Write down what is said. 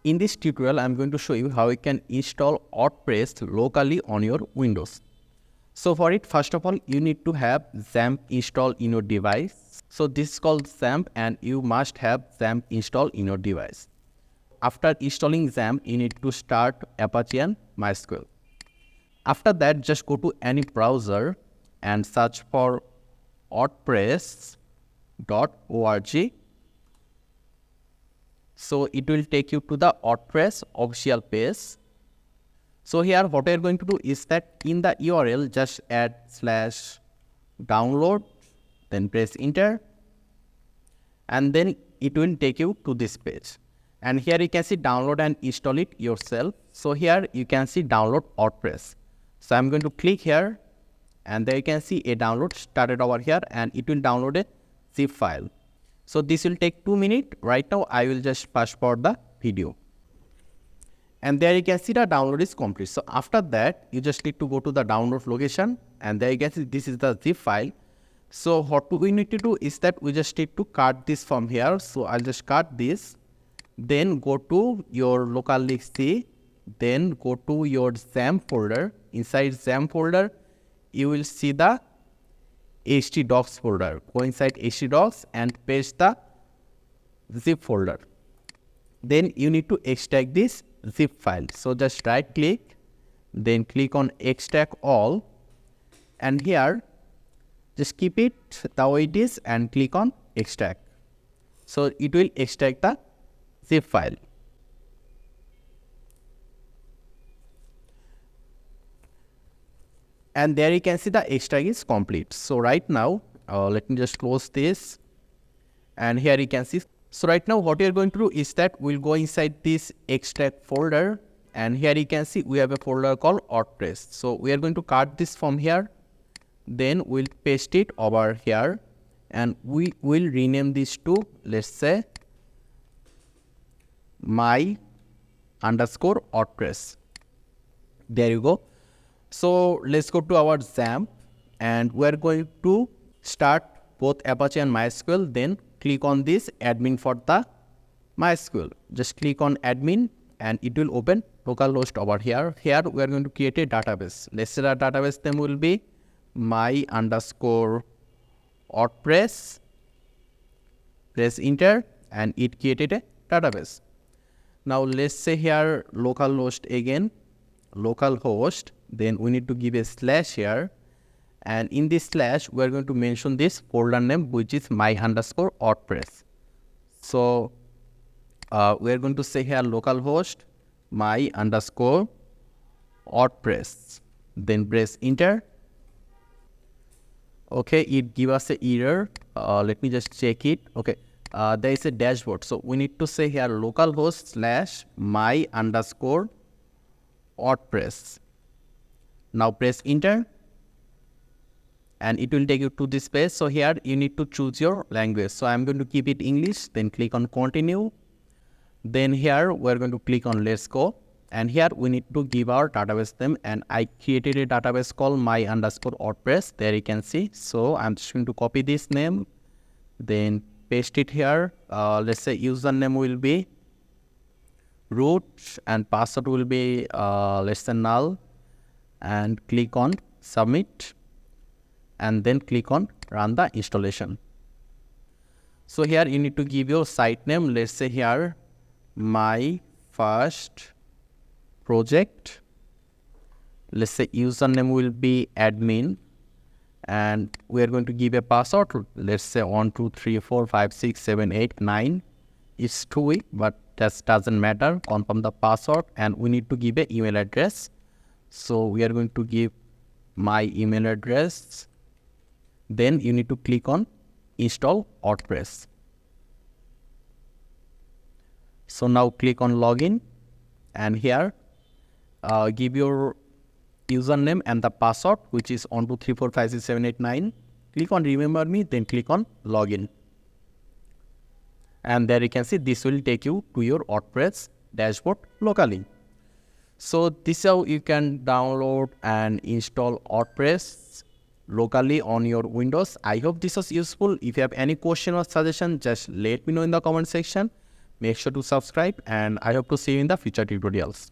In this tutorial, I'm going to show you how you can install WordPress locally on your Windows. So for it, first of all, you need to have XAMPP installed in your device. So this is called XAMPP and you must have XAMPP installed in your device. After installing XAMPP, you need to start Apache and MySQL. After that, just go to any browser and search for WordPress.org. So it will take you to the WordPress official page. So here what we are going to do is that in the URL just add /download, then press enter, and then it will take you to this page. And here you can see download and install it yourself. So here you can see download WordPress. So I'm going to click here and there you can see a download started over here and it will download a zip file. So this will take 2 minutes. Right now I will just fast forward the video. And there you can see the download is complete. So after that, you just need to go to the download location and there you can see this is the zip file. So what we need to do is that we just need to cut this from here. So I'll just cut this. Then go to your local disk C. Then go to your XAMPP folder. Inside XAMPP folder, you will see the htdocs folder. Go inside htdocs and paste the zip folder. Then you need to extract this zip file. So just right click, then click on extract all, and here just keep it the way it is and click on extract. So it will extract the zip file. And there you can see the extract is complete. So right now, let me just close this. And here you can see. So right now what we are going to do is that we'll go inside this extract folder. And here you can see we have a folder called WordPress. So we are going to cut this from here. Then we'll paste it over here. And we will rename this to, let's say, my_WordPress. There you go. So let's go to our XAMPP and we're going to start both Apache and MySQL. Then click on this admin for the MySQL. Just click on admin and it will open localhost over here. Here we are going to create a database. Let's say the database name will be my_WordPress. Press enter and it created a database. Now let's say here localhost again, localhost. Then we need to give a slash here, and in this slash we are going to mention this folder name which is my_WordPress. So we are going to say here localhost my_WordPress. Then press enter. Okay, it give us an error. Let me just check it. Okay, there is a dashboard. So we need to say here localhost / my_WordPress. Now press enter and it will take you to this page. So here you need to choose your language. So I'm going to keep it English, then click on continue. Then here we're going to click on let's go. And here we need to give our database name, and I created a database called my_WordPress. There you can see. So I'm just going to copy this name, then paste it here. Let's say username will be root and password will be let's say null. And click on submit and then click on run the installation. So here you need to give your site name. Let's say here my first project. Let's say username will be admin and we are going to give a password. Let's say 1 2 3 4 5 6 7 8 9. It's too weak, but that doesn't matter. Confirm the password and we need to give an email address. So we are going to give my email address. Then you need to click on install WordPress. So now click on login and here give your username and the password which is 1 2 3 4 5 6 7 8 9. Click on remember me, then click on login. And there you can see this will take you to your WordPress dashboard locally. So this is how you can download and install WordPress locally on your Windows. I hope this was useful. If you have any question or suggestion, just let me know in the comment section. make sure to subscribe, and I hope to see you in the future tutorials.